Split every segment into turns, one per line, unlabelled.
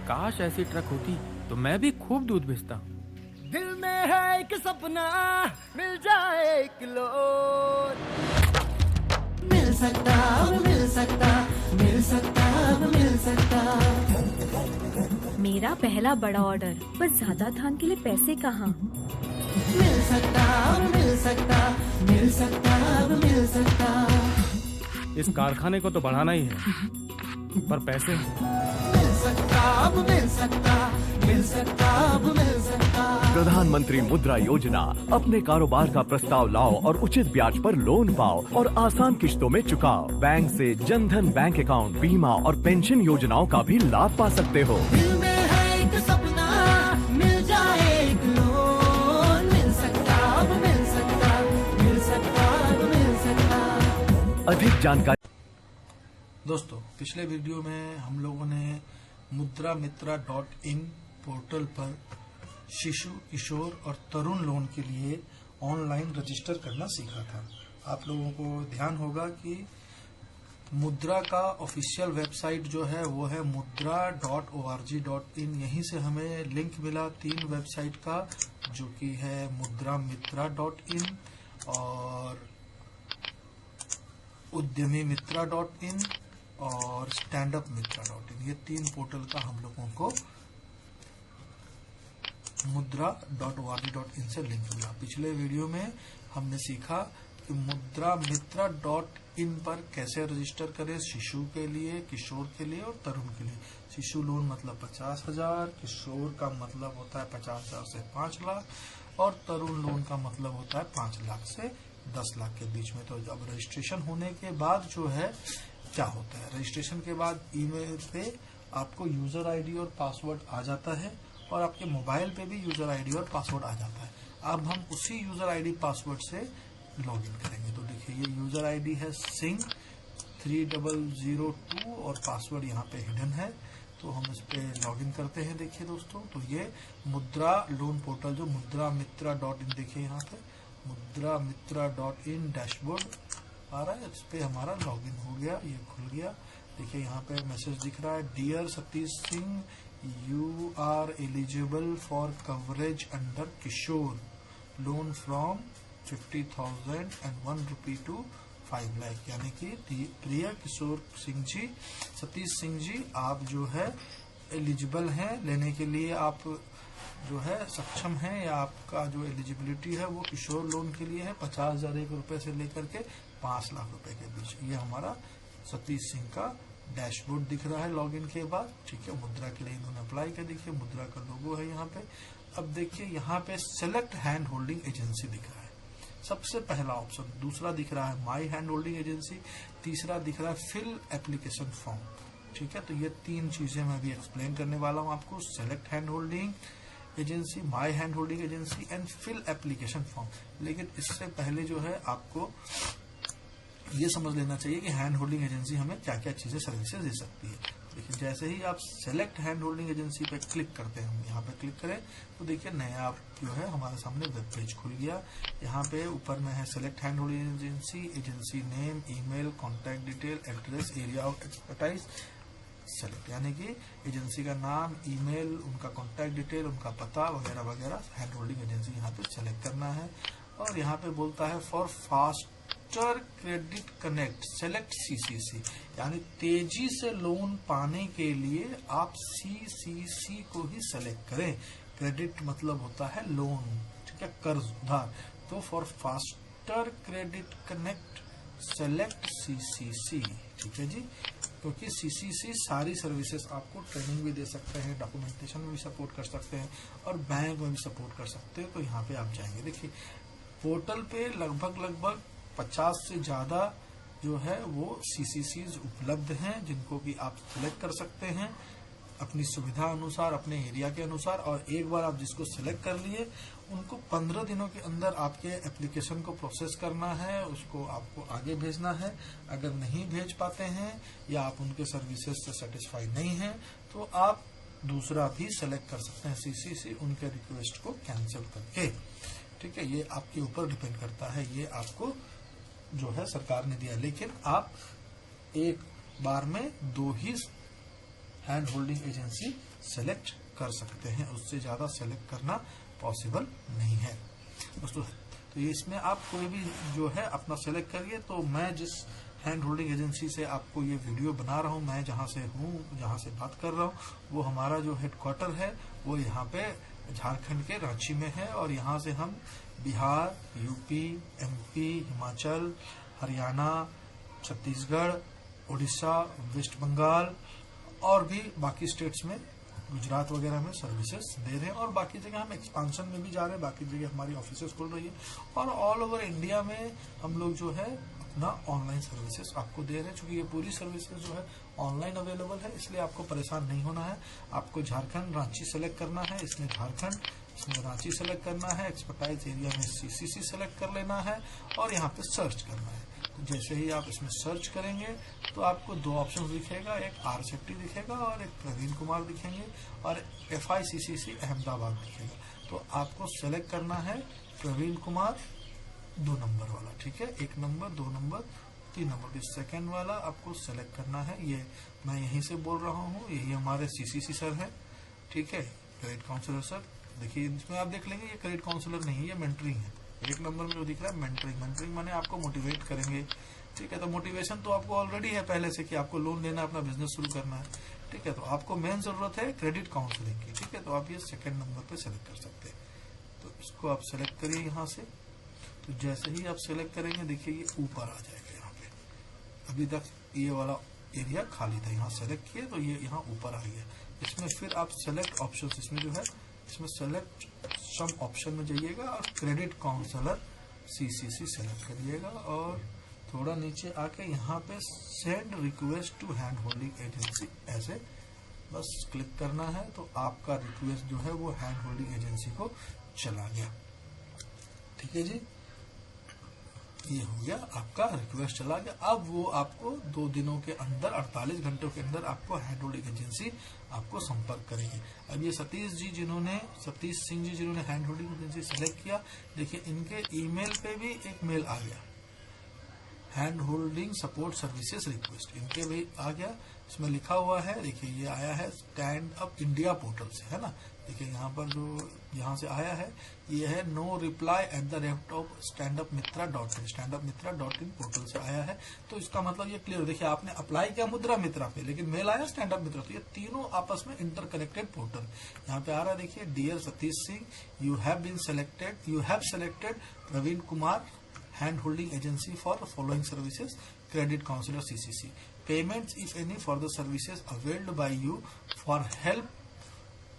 काश ऐसी ट्रक होती तो मैं भी खूब दूध बेचता।
दिल में है एक सपना, मिल जाए एक लोन।
मिल सकता, मिल सकता, मिल सकता, मिल सकता।
मेरा पहला बड़ा ऑर्डर, पर ज्यादा धान के लिए पैसे कहाँ?
मिल सकता, मिल सकता, मिल सकता, मिल सकता।
इस कारखाने को तो बढ़ाना ही है, पर पैसे
मिल सकता, मिल सकता, मिल सकता, मिल सकता।
प्रधानमंत्री मुद्रा योजना। अपने कारोबार का प्रस्ताव लाओ और उचित ब्याज पर लोन पाओ और आसान किश्तों में चुकाओ। बैंक से जनधन बैंक अकाउंट, बीमा और पेंशन योजनाओं का भी लाभ पा सकते हो।
दिल में है एक सपना, मिल जाए एक लोन। मिल सकता, मिल सकता, मिल सकता, मिल सकता।
अधिक जानकारी।
दोस्तों, पिछले वीडियो में हम लोगों ने mudramitra.in पोर्टल पर शिशु, किशोर और तरुण लोन के लिए ऑनलाइन रजिस्टर करना सीखा था। आप लोगों को ध्यान होगा कि मुद्रा का ऑफिशियल वेबसाइट जो है वो है mudra.org.in। यहीं से हमें लिंक मिला 3 वेबसाइट का, जो कि है mudramitra.in और udyamimitra.in और standupmitra.in। ये 3 पोर्टल का हम लोगों को mudra.org.in से लिंक मिला। पिछले वीडियो में हमने सीखा कि mudramitra.in पर कैसे रजिस्टर करें शिशु के लिए, किशोर के लिए और तरुण के लिए। शिशु लोन मतलब 50,000, किशोर का मतलब होता है 50,000 से 5 लाख और तरुण लोन का मतलब होता है 5 लाख से 10 लाख के बीच में। तो जब रजिस्ट्रेशन होने के बाद जो है क्या होता है, रजिस्ट्रेशन के बाद ईमेल पे आपको यूजर आईडी और पासवर्ड आ जाता है और आपके मोबाइल पे भी यूजर आईडी और पासवर्ड आ जाता है। अब हम उसी यूजर आईडी पासवर्ड से लॉगिन करेंगे। तो देखिए, ये यूजर आईडी है सिंह 3002 और पासवर्ड यहाँ पे हिडन है। तो हम इस पे लॉगिन करते हैं। देखिए दोस्तों, तो ये मुद्रा लोन पोर्टल जो mudramitra.in, देखिए यहाँ पे mudramitra.in डैशबोर्ड आ रहा है, इस पे हमारा लॉगिन हो गया, ये खुल गया। देखिए यहाँ पे मैसेज दिख रहा है, dear Satish Singh, you are eligible for coverage under Kishor loan from 50,000 and 1 rupee to 5 lakh. यानी कि प्रिय किशोर सिंह जी, सतीश सिंह जी, आप जो है एलिजिबल हैं लेने के लिए, आप जो है सक्षम हैं, या आपका जो एलिजिबिलिटी है वो किशोर लोन के लिए है 50,000 रुपए से लेकर के 5 लाख रुपए के बीच। ये हमारा सतीश सिंह का डैशबोर्ड दिख रहा है लॉगिन के बाद। ठीक है, मुद्रा के लिए इन्होंने अप्लाई किया। देखिए मुद्रा का लोगो है यहाँ पे। अब देखिए यहाँ पे सेलेक्ट हैंड होल्डिंग एजेंसी दिख रहा है, सबसे पहला ऑप्शन। दूसरा दिख रहा है माई हैंड होल्डिंग एजेंसी। तीसरा दिख रहा है फिल एप्लीकेशन फॉर्म। ठीक है, तो ये 3 चीजें मैं भी एक्सप्लेन करने वाला हूँ आपको। Select hand holding agency, my hand holding agency and fill application form. लेकिन इससे पहले जो है आपको ये समझ लेना चाहिए कि हैंड होल्डिंग एजेंसी हमें क्या क्या चीजें सर्विसेज दे सकती है। देखिए, जैसे ही आप सेलेक्ट हैंड होल्डिंग एजेंसी पे क्लिक करते हैं, हम यहाँ पे क्लिक करें तो देखिए नया जो है हमारे सामने वेब पेज खुल गया। यहाँ पे ऊपर में है select hand holding agency, agency name, email, contact detail, address, area of expertise select, यानी कि एजेंसी का नाम, ईमेल, उनका कॉन्टैक्ट डिटेल, उनका पता वगैरह वगैरह हैंड होल्डिंग एजेंसी यहाँ पे सेलेक्ट करना है। और यहाँ पे बोलता है for faster credit connect select CCC, यानी तेजी से लोन पाने के लिए आप सीसीसी को ही सेलेक्ट करें। क्रेडिट मतलब होता है लोन, ठीक है, कर्ज, उधार। तो for faster credit connect select CCC. ठीक है जी, क्योंकि सीसीसी सारी सर्विसेज आपको ट्रेनिंग भी दे सकते हैं, डॉक्यूमेंटेशन में भी सपोर्ट कर सकते हैं और बैंक में भी सपोर्ट कर सकते हैं। तो यहाँ पे आप जाएंगे, देखिए पोर्टल पे लगभग 50 से ज्यादा जो है वो सीसीसीज उपलब्ध हैं, जिनको कि आप सिलेक्ट कर सकते हैं अपनी सुविधा अनुसार, अपने एरिया के अनुसार। और एक बार आप जिसको सिलेक्ट कर लिए, उनको 15 दिनों के अंदर आपके एप्लीकेशन को प्रोसेस करना है, उसको आपको आगे भेजना है। अगर नहीं भेज पाते हैं या आप उनके सर्विसेज से सेटिस्फाई नहीं हैं, तो आप दूसरा भी सेलेक्ट कर सकते हैं सीसीसी, उनके रिक्वेस्ट को कैंसिल करके। ठीक है, ये आपके ऊपर डिपेंड करता है, ये आपको जो है सरकार ने दिया। लेकिन आप एक बार में 2 ही हैंड होल्डिंग एजेंसी सेलेक्ट कर सकते हैं। उससे ज्यादा सेलेक्ट करना पॉसिबल नहीं है दोस्तों। तो ये इसमें आप कोई भी जो है अपना सेलेक्ट करिए। तो मैं जिस हैंड होल्डिंग एजेंसी से आपको ये वीडियो बना रहा हूँ, मैं जहाँ से हूँ, जहाँ से बात कर रहा हूँ, वो हमारा जो हेडक्वार्टर है वो यहाँ पे झारखंड के रांची में है। और यहाँ से हम Bihar, UP, MP, Himachal, Haryana, Chhattisgarh, Orissa, West Bengal और भी बाकी स्टेट्स में, गुजरात वगैरह में सर्विसेज दे रहे हैं। और बाकी जगह हम एक्सपांशन में भी जा रहे हैं, बाकी जगह हमारी ऑफिसेज खुल रही है। और ऑल ओवर इंडिया में हम लोग जो है अपना ऑनलाइन सर्विसेज आपको दे रहे हैं। क्योंकि ये पूरी सर्विसेज जो है ऑनलाइन अवेलेबल है, इसलिए आपको परेशान नहीं होना है। आपको झारखंड रांची सेलेक्ट करना है, इसमें झारखंड, इसमें रांची सेलेक्ट करना है, एक्सपर्टाइज एरिया में सीसीसी सेलेक्ट कर लेना है और यहाँ पे सर्च करना है। जैसे ही आप इसमें सर्च करेंगे तो आपको दो ऑप्शन दिखेगा, एक आर शेट्टी दिखेगा और एक प्रवीण कुमार दिखेंगे और FICCC अहमदाबाद दिखेगा। तो आपको सेलेक्ट करना है प्रवीण कुमार 2 नंबर वाला, ठीक है। 1 नंबर, 2 नंबर, 3 नंबर, सेकंड वाला आपको सेलेक्ट करना है। ये मैं यहीं से बोल रहा हूँ, यही हमारे CCC सर है, ठीक है, क्रेडिट काउंसलर सर। देखिए इसमें आप देख लेंगे ये क्रेडिट काउंसलर नहीं है, ये मेंटरिंग है। 1 नंबर में जो दिख रहा है मेंटरिंग, मेंटरिंग माने आपको मोटिवेट करेंगे, ठीक है। तो मोटिवेशन तो आपको ऑलरेडी है पहले से कि आपको लोन लेना, अपना बिजनेस शुरू करना है, ठीक है। तो आपको मेन जरूरत है क्रेडिट काउंसलिंग की, ठीक है। तो आप ये 2nd नंबर पे सेलेक्ट कर सकते हैं। तो इसको आप सेलेक्ट करिए यहाँ से। तो जैसे ही आप सेलेक्ट करेंगे देखिए ये ऊपर आ जाएगा। यहाँ पे अभी तक ये वाला एरिया खाली था, यहाँ सेलेक्ट किए तो ये यहाँ ऊपर आ गया। इसमें फिर आप सेलेक्ट ऑप्शन, इसमें जो है इसमें सेलेक्ट सम ऑप्शन में जाइएगा और क्रेडिट काउंसलर CCC सेलेक्ट करिएगा और थोड़ा नीचे आके यहाँ पे send request to hand holding agency ऐसे बस क्लिक करना है। तो आपका रिक्वेस्ट जो है वो हैंड होल्डिंग एजेंसी को चला गया, ठीक है जी। ये हो गया, आपका रिक्वेस्ट चला गया। अब वो आपको 2 दिनों के अंदर, 48 घंटों के अंदर आपको हैंड होल्डिंग एजेंसी आपको संपर्क करेगी। अब ये सतीश सिंह जी जिन्होंने हैंड होल्डिंग एजेंसी सेलेक्ट किया, देखिए इनके ईमेल पे भी एक मेल आ गया, hand holding support services request, इनके भी आ गया। इसमें लिखा हुआ है, देखिए ये आया है स्टैंड अप इंडिया पोर्टल से, है ना। देखिए यहाँ पर जो यहाँ से आया है ये है no reply @ standupmitra.in, standupmitra.in portal से आया है। तो इसका मतलब ये क्लियर, देखिए आपने अप्लाई किया मुद्रा मित्रा पे, लेकिन मेल आया स्टैंड अप मित्रा। तो ये तीनों आपस में इंटरकनेक्टेड पोर्टल यहाँ पे आ रहा है। देखिए dear Satish Singh, you have selected Praveen Kumar hand holding agency for following services, credit counsellor CCC, payments if any for the services availed by you for help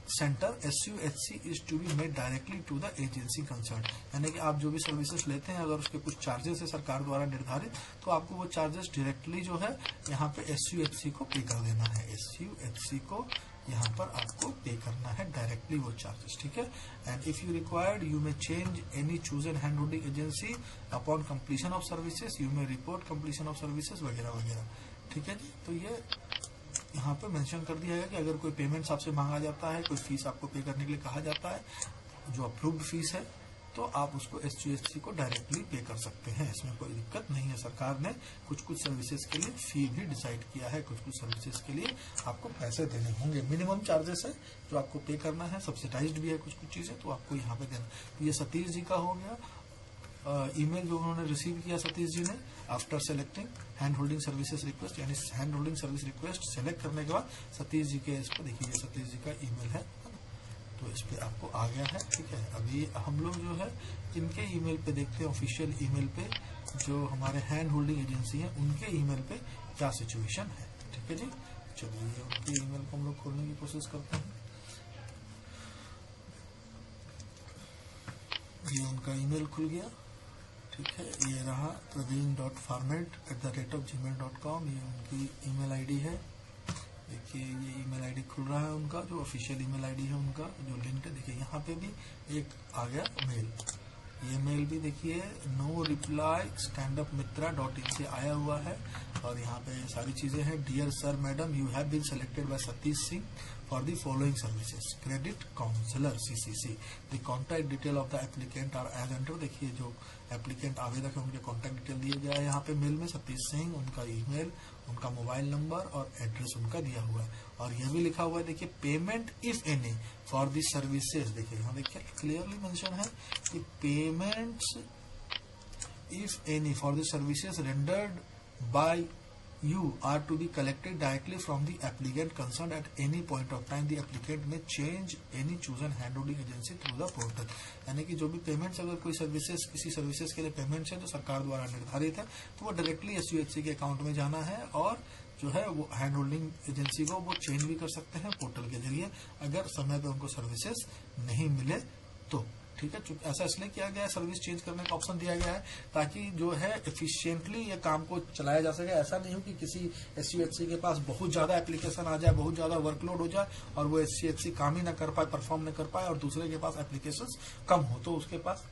centre SUHC is to be made directly to the agency concern. यानी कि आप जो भी services लेते हैं, अगर उसके कुछ चार्जेस है सरकार द्वारा निर्धारित, तो आपको वो चार्जेस डायरेक्टली जो है यहाँ पे SUHC को पे कर देना है। SUHC को यहाँ पर आपको पे करना है डायरेक्टली वो चार्जेस, ठीक है। And if you required you may change any chosen hand holding agency upon completion of services, you may report completion of services वगैरह वगैरह, ठीक है जी। तो ये यहाँ पे मेंशन कर दिया है कि अगर कोई पेमेंट्स आपसे मांगा जाता है, कोई फीस आपको पे करने के लिए कहा जाता है, जो अप्रूव्ड फीस है, तो आप उसको SUHC को डायरेक्टली पे कर सकते हैं। इसमें कोई दिक्कत नहीं है। सरकार ने कुछ सर्विसेज के लिए फी भी डिसाइड किया है, कुछ सर्विसेज के लिए आपको पैसे देने होंगे, मिनिमम चार्जेस है जो आपको पे करना है, सब्सिडाइज्ड भी है कुछ चीजें, तो आपको यहाँ पे देना। तो ये सतीश जी का हो गया ईमेल जो उन्होंने रिसीव किया सतीश जी ने after selecting hand holding services request, यानी hand holding service request select करने के बाद सतीश जी के इस पर देखिए सतीश जी का ईमेल है, तो इस पे आपको आ गया है, ठीक है। अभी हम लोग जो है इनके ईमेल पे देखते हैं, ऑफिशियल ईमेल पे जो हमारे हैंड होल्डिंग एजेंसी है उनके ईमेल पे क्या सिचुएशन है, ठीक है जी। चलिए उनके ईमेल को हम लोग खोलने की कोशिश करते हैं। ये उनका ईमेल खुल गया, ठीक है। ये रहा praveen.farmed@gmail.com, ये उनकी ईमेल आईडी है। देखिए ये ईमेल आईडी खुल रहा है उनका, जो ऑफिशियल ईमेल आईडी है उनका, जो लिंक है। देखिए यहाँ पे भी एक आ गया मेल, ये मेल भी देखिए नो रिप्लाई standupmitra.in से आया हुआ है और यहाँ पे सारी चीजें हैं। Dear sir madam, you have been selected by Satish Singh for the following services, credit counsellor CCC, the contact detail of the applicant are as enter. देखिए जो एप्लीकेंट आवेदक है उनके कॉन्टैक्ट डिटेल दिए गया है यहाँ पे मेल में, सतीश सिंह, उनका ईमेल, उनका मोबाइल नंबर और एड्रेस उनका दिया हुआ है। और यह भी लिखा हुआ है, देखिए payment if any for the services, देखिए यहाँ देखिए क्लियरली मेंशन है कि payments if any for the services rendered by you are to be collected directly from the applicant concerned at any point of time, the applicant may change any chosen hand holding agency through the portal। यानी कि जो भी payments, अगर कोई services, किसी services के लिए payments है जो सरकार द्वारा निर्धारित है, तो वो डायरेक्टली एसयूएचसी के अकाउंट में जाना है और जो है वो हैंड होल्डिंग एजेंसी को वो चेंज भी कर सकते हैं पोर्टल के जरिए, अगर समय पे उनको सर्विसेज नहीं मिले तो। ठीक है, चूंकि ऐसा इसलिए किया गया है, सर्विस चेंज करने का ऑप्शन दिया गया है ताकि जो है एफिशिएंटली ये काम को चलाया जा सके। ऐसा नहीं हो कि किसी एसयूएचसी के पास बहुत ज्यादा एप्लीकेशन आ जाए, बहुत ज्यादा वर्कलोड हो जाए और वो एसयूएचसी काम ही ना कर पाए, परफॉर्म न कर पाए, और दूसरे के पास एप्लीकेशंस कम हो, तो उसके पास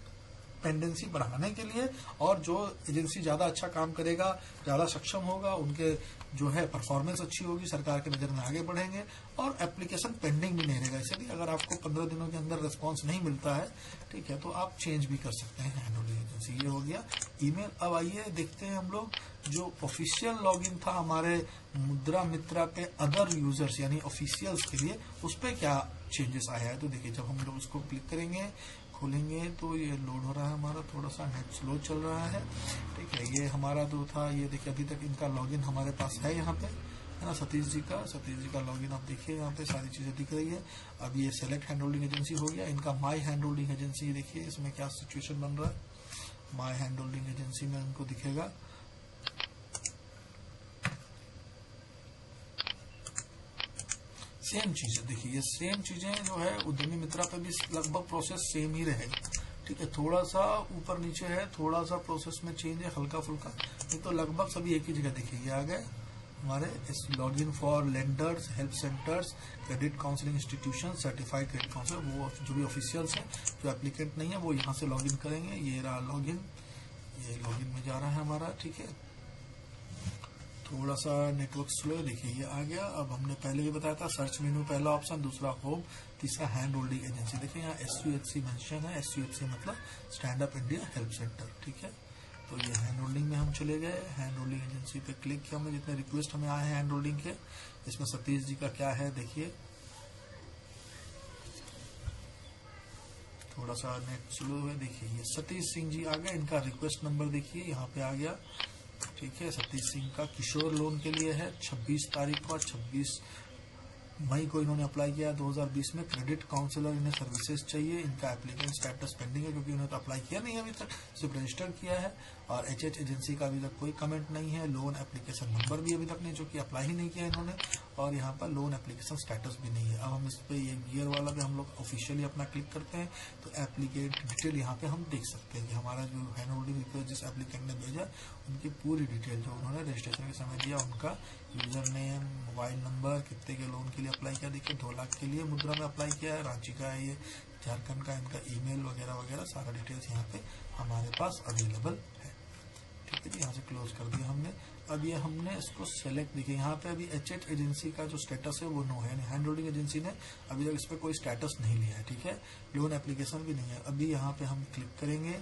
पेंडेंसी बढ़ाने के लिए और जो एजेंसी ज्यादा अच्छा काम करेगा, ज्यादा सक्षम होगा, उनके जो है परफॉर्मेंस अच्छी होगी, सरकार की नजर में आगे बढ़ेंगे और एप्लीकेशन पेंडिंग भी नहीं रहेगा। इसलिए अगर आपको 15 दिनों के अंदर रिस्पांस नहीं मिलता है, ठीक है, तो आप चेंज भी कर सकते हैं हैंड होल्डिंग एजेंसी। ये हो गया ईमेल। अब आइए देखते हैं हम लोग जो ऑफिशियल लॉगिन था हमारे मुद्रा मित्रा पे अदर यूजर्स यानी ऑफिशियल्स के लिए, उस पर क्या चेंजेस आया है। तो देखिए जब हम लोग उसको क्लिक करेंगे, खोलेंगे, तो ये लोड हो रहा है, हमारा थोड़ा सा नेट स्लो चल रहा है। ठीक है, ये हमारा जो था, ये देखिए अभी तक इनका लॉगिन हमारे पास है यहाँ पे, है ना, सतीश जी का लॉगिन आप देखिए, यहाँ पे सारी चीजें दिख रही है। अब ये सेलेक्ट हैंड होल्डिंग एजेंसी हो गया, इनका माई हैंड होल्डिंग एजेंसी देखिए इसमें क्या सिचुएशन बन रहा है। माई हैंड होल्डिंग एजेंसी में उनको दिखेगा सेम चीजें। देखिए ये सेम चीजें जो है उद्यमी मित्रा पे भी लगभग प्रोसेस सेम ही रहेगा। ठीक है, थोड़ा सा ऊपर नीचे है, थोड़ा सा प्रोसेस में चेंज है हल्का फुल्का, नहीं तो लगभग सभी एक ही जगह। देखिए ये आ गए हमारे इस login for lenders, help centres, credit counselling institution, certified credit counsellor, वो जो भी ऑफिशियल्स हैं, जो एप्लीकेंट नहीं है वो यहाँ से लॉगिन करेंगे। ये रहा लॉगिन, ये लॉगिन में जा रहा है हमारा। ठीक है, थोड़ा सा नेटवर्क स्लो है, देखिए ये आ गया। अब हमने पहले ही बताया था सर्च मेनू पहला ऑप्शन, दूसरा होम, तीसरा हैंड होल्डिंग एजेंसी। देखिए यहाँ एसयूएचसी मेंशन है, एसयूएचसी मतलब stand up India help centre. ठीक है, तो ये हैंड होल्डिंग में हम चले गए, हैंड होल्डिंग एजेंसी पे क्लिक किया हमने। जितने रिक्वेस्ट हमें आए हैं हैंड होल्डिंग के, इसमें सतीश जी का क्या है देखिए, थोड़ा सा नेट स्लो है। देखिए ये सतीश सिंह जी आ गए, इनका रिक्वेस्ट नंबर देखिए यहाँ पे आ गया। ठीक है, सतीश सिंह का किशोर लोन के लिए है, 26 तारीख को, 26 मई को इन्होंने अप्लाई किया 2020 में। क्रेडिट काउंसलर इन्हें सर्विसेज चाहिए, इनका एप्लीकेंट स्टेटस पेंडिंग है क्योंकि उन्होंने तो अप्लाई किया नहीं है अभी तक, सिर्फ रजिस्टर किया है। और एचएच एजेंसी का अभी तक कोई कमेंट नहीं है। लोन एप्लीकेशन नंबर भी अभी तक नहीं, जो कि अप्लाई ही नहीं किया इन्होंने, और यहाँ पर लोन एप्लीकेशन स्टेटस भी नहीं है। अब हम इस पे ये गियर वाला पे हम लोग ऑफिशियली अपना क्लिक करते हैं तो एप्लीकेंट डिटेल यहाँ पे हम देख सकते हैं कि हमारा जो हैंड होल्डिंग रिक्वेस्ट जिस एप्लीकेंट ने भेजा उनकी पूरी डिटेल जो उन्होंने रजिस्ट्रेशन के समय दिया, उनका यूजर नेम, मोबाइल नंबर, कितने के लोन के लिए अप्लाई किया, देखिए 2 लाख के लिए मुद्रा में अप्लाई किया है, रांची का है ये, झारखंड का, इनका ईमेल वगैरह वगैरह सारा डिटेल्स यहाँ पे हमारे पास अवेलेबल है। ठीक है जी, यहाँ से क्लोज कर दिया हमने। अब ये हमने इसको सेलेक्ट, देखिए यहाँ पे अभी एचएच एजेंसी का जो स्टेटस है वो नो है, हैंड होल्डिंग एजेंसी ने अभी तक इस पे कोई स्टेटस नहीं लिया है। ठीक है, लोन एप्लीकेशन भी नहीं है। अभी यहाँ पे हम क्लिक करेंगे,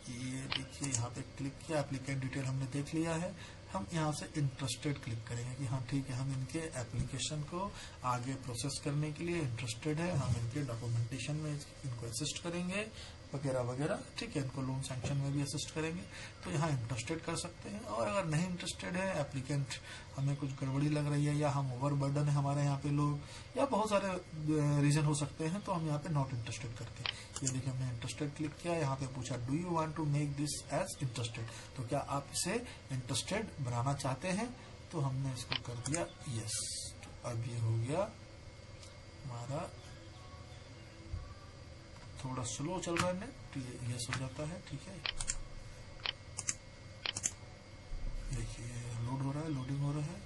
ये देखिए यहाँ पे क्लिक किया, एप्लीकेंट डिटेल हमने देख लिया है। हम यहाँ से इंटरेस्टेड क्लिक करेंगे कि हाँ ठीक है, हम इनके एप्लीकेशन को आगे प्रोसेस करने के लिए इंटरेस्टेड है, हम इनके डॉक्यूमेंटेशन में इनको असिस्ट करेंगे वगैरह वगैरह। ठीक है, इनको लोन सैंक्शन में भी असिस्ट करेंगे, तो यहाँ इंटरेस्टेड कर सकते हैं। और अगर नहीं इंटरेस्टेड है, एप्लीकेंट हमें कुछ गड़बड़ी लग रही है या हम ओवरबर्डन है हमारे यहाँ पे लोग, या बहुत सारे रीजन हो सकते हैं, तो हम यहाँ पे नॉट इंटरेस्टेड करते हैं। ये देखिए हमने इंटरेस्टेड क्लिक किया, यहाँ पे पूछा do you want to make this as interested, तो क्या आप इसे इंटरेस्टेड बनाना चाहते हैं, तो हमने इसको कर दिया यस। तो अब ये हो गया हमारा, थोड़ा स्लो चल रहा है नेट, तो ये यस हो जाता है। ठीक है, देखिए लोड हो रहा है, लोडिंग हो रहा है।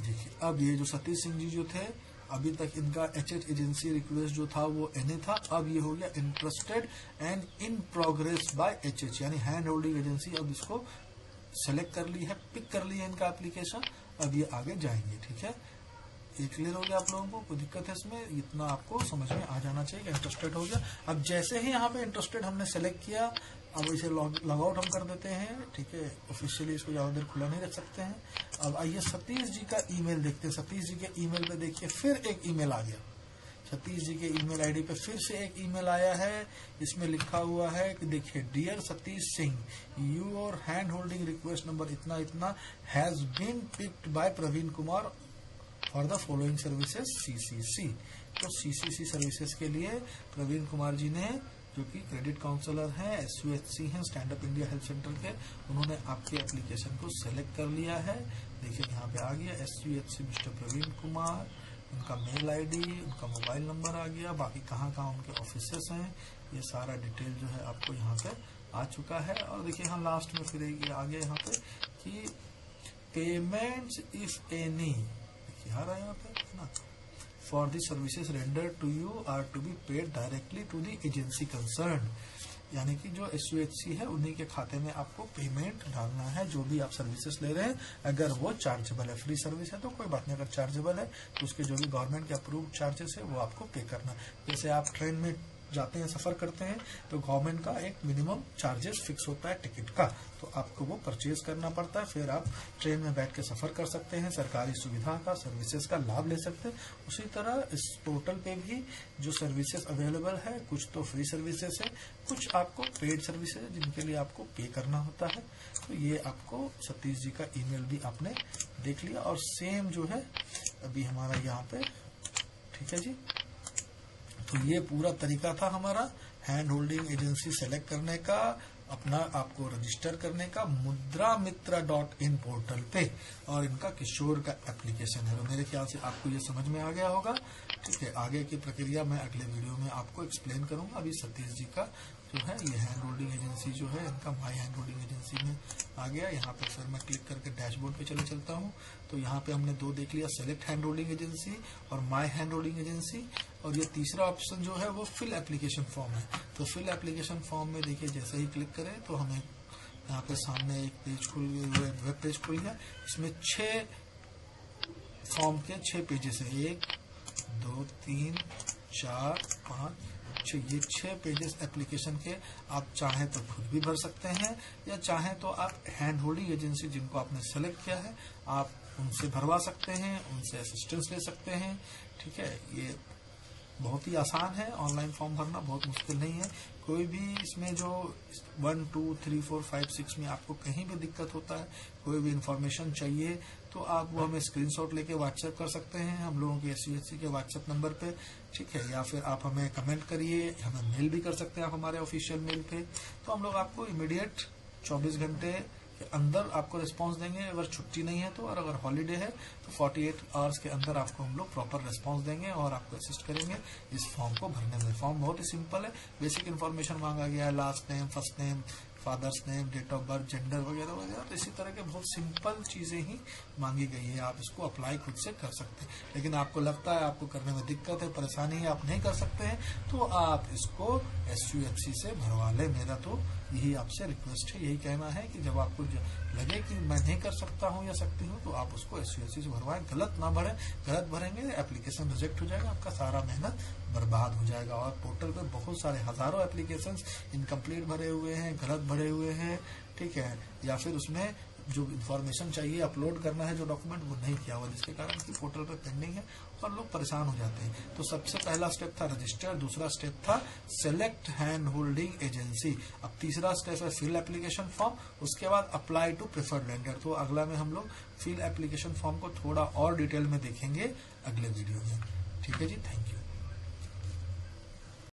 देखिए अब ये जो सतीश सिंह जी जो थे, अभी तक इनका एचएच एजेंसी रिक्वेस्ट जो था वो एनए था, अब ये हो गया interested and in progress by HH, यानी हैंड होल्डिंग एजेंसी अब इसको सेलेक्ट कर ली है, पिक कर ली है इनका एप्लीकेशन, अब ये आगे जाएंगे। ठीक है, ये क्लियर हो गया आप लोगों को, कोई दिक्कत है इसमें, इतना आपको समझ में आ जाना चाहिए कि इंटरेस्टेड हो गया। अब जैसे ही यहाँ पे इंटरेस्टेड हमने सेलेक्ट किया, अब इसे लॉग आउट हम कर देते हैं, ठीक है। ऑफिशियली इसको ज्यादा देर खुला नहीं रख सकते हैं। अब आइए सतीश जी का ईमेल देखते हैं। सतीश जी के ईमेल पे देखिए फिर एक ईमेल आ गया। सतीश जी के ईमेल आईडी पे फिर से एक ईमेल आया है। इसमें लिखा हुआ है कि देखिए, dear Satish Singh, your hand holding request number इतना इतना has been picked by Praveen Kumar for the following services CCC। तो CCC सर्विसेज के लिए प्रवीण कुमार जी ने, जो कि क्रेडिट काउंसलर हैं, SUHC हैं, stand up India health centre के, उन्होंने आपके एप्लीकेशन को सेलेक्ट कर लिया है। देखिए यहाँ पे आ गया SUHC मिस्टर प्रवीण कुमार, उनका मेल आईडी, उनका मोबाइल नंबर आ गया, बाकी कहाँ कहाँ उनके ऑफिसेस हैं, ये सारा डिटेल जो है आपको यहाँ पे आ चुका है। और देखिए यहाँ लास्ट में फिर ये आ गया यहाँ पे कि पेमेंट्स इफ एनी, देखिए आ रहा है यहाँ पे ना, for the services rendered to you are to be paid directly to the agency concern. यानी कि जो SUHC है उन्हीं के खाते में आपको पेमेंट डालना है, जो भी आप सर्विसेज ले रहे हैं। अगर वो चार्जेबल है, फ्री सर्विस है तो कोई बात नहीं, अगर चार्जेबल है तो उसके जो भी गवर्नमेंट के अप्रूव्ड चार्जेस है वो आपको पे करना है। जैसे आप ट्रेन में जाते हैं, सफर करते हैं, तो गवर्नमेंट का एक मिनिमम चार्जेस फिक्स होता है टिकट का, तो आपको वो परचेज करना पड़ता है। फिर आप ट्रेन में बैठ के सफर कर सकते हैं, सरकारी सुविधा का, सर्विसेज का लाभ ले सकते हैं। उसी तरह इस पोर्टल पे भी जो सर्विसेज अवेलेबल है, कुछ तो फ्री सर्विसेज है, कुछ आपको पेड सर्विसेज है जिनके लिए आपको पे करना होता है। तो ये आपको सतीश जी का ईमेल भी आपने देख लिया। और सेम जो है अभी हमारा यहाँ पे, ठीक है जी। तो ये पूरा तरीका था हमारा हैंड होल्डिंग एजेंसी सेलेक्ट करने का, अपना आपको रजिस्टर करने का mudramitra.in पोर्टल पे, और इनका किशोर का एप्लीकेशन है। तो मेरे ख्याल से आपको ये समझ में आ गया होगा, ठीक है। आगे की प्रक्रिया मैं अगले वीडियो में आपको एक्सप्लेन करूंगा। अभी सतीश जी का जो है ये हैंड होल्डिंग एजेंसी जो है, इनका माई हैंड होल्डिंग एजेंसी में आ गया। यहाँ पे फिर मैं क्लिक करके डैशबोर्ड पे चलता हूँ। तो यहाँ पे हमने दो देख लिया, सेलेक्ट हैंड होल्डिंग एजेंसी और माई हैंड होल्डिंग एजेंसी। और ये तीसरा ऑप्शन जो है वो फिल एप्लीकेशन फॉर्म है। तो फिल एप्लीकेशन फॉर्म में देखिए, जैसे ही क्लिक करें तो हमें यहाँ पे सामने एक पेज खुल गया, वेब पेज खुल गया। इसमें 6 फॉर्म के 6 पेजेस है, 1 2 3 4 5 6, ये 6 पेजेस एप्लीकेशन के। आप चाहें तो खुद भी भर सकते हैं, या चाहें तो आप हैंड होल्डिंग एजेंसी जिनको आपने सेलेक्ट किया है आप उनसे भरवा सकते हैं, उनसे असिस्टेंस ले सकते हैं, ठीक है। ये बहुत ही आसान है, ऑनलाइन फॉर्म भरना बहुत मुश्किल नहीं है। कोई भी इसमें जो 1 2 3 4 5 6 में आपको कहीं भी दिक्कत होता है, कोई भी इंफॉर्मेशन चाहिए, तो आप वो हमें स्क्रीनशॉट लेके व्हाट्सएप कर सकते हैं हम लोगों के SUHC के व्हाट्सएप नंबर पे, ठीक है। या फिर आप हमें कमेंट करिए, हमें मेल भी कर सकते हैं आप हमारे ऑफिशियल मेल पे। तो हम लोग आपको इमीडिएट 24 घंटे के अंदर आपको रिस्पांस देंगे। अगर छुट्टी नहीं है तो, और अगर हॉलीडे है तो 48 आवर्स के अंदर आपको हम लोग प्रॉपर रिस्पांस देंगे और आपको असिस्ट करेंगे इस फॉर्म को भरने में। फॉर्म बहुत ही सिंपल है, बेसिक इन्फॉर्मेशन मांगा गया है, last name, first name, father's name, date of birth, gender वगैरह वगैरह। तो इसी तरह के बहुत सिंपल चीजें ही मांगी गई है, आप इसको अप्लाई खुद से कर सकते हैं। लेकिन आपको लगता है आपको करने में दिक्कत है, परेशानी है, आप नहीं कर सकते हैं, तो आप इसको SUHC से भरवा लें। मेरा तो यही आपसे रिक्वेस्ट है, यही कहना है कि जब आपको लगे कि मैं नहीं कर सकता हूं या सकती हूं, तो आप उसको SUHC से भरवाएं। गलत ना भरें, गलत भरेंगे एप्लीकेशन रिजेक्ट हो जाएगा, आपका सारा मेहनत बर्बाद हो जाएगा। और पोर्टल पे बहुत सारे हजारों एप्लीकेशंस इनकम्प्लीट भरे हुए हैं, गलत भरे हुए हैं, ठीक है। या फिर उसमें जो इन्फॉर्मेशन चाहिए अपलोड करना है, जो डॉक्यूमेंट, वो नहीं किया हुआ, जिसके कारण कि पोर्टल पे पेंडिंग है और लोग परेशान हो जाते हैं। तो सबसे पहला स्टेप था रजिस्टर, दूसरा स्टेप था सेलेक्ट हैंड होल्डिंग एजेंसी, अब तीसरा स्टेप है फिल एप्लीकेशन फॉर्म, उसके बाद अप्लाई टू प्रेफर्ड लेंडर। तो अगला में हम लोग फिल एप्लीकेशन फॉर्म को थोड़ा और डिटेल में देखेंगे अगले वीडियो में, ठीक है जी। Thank you.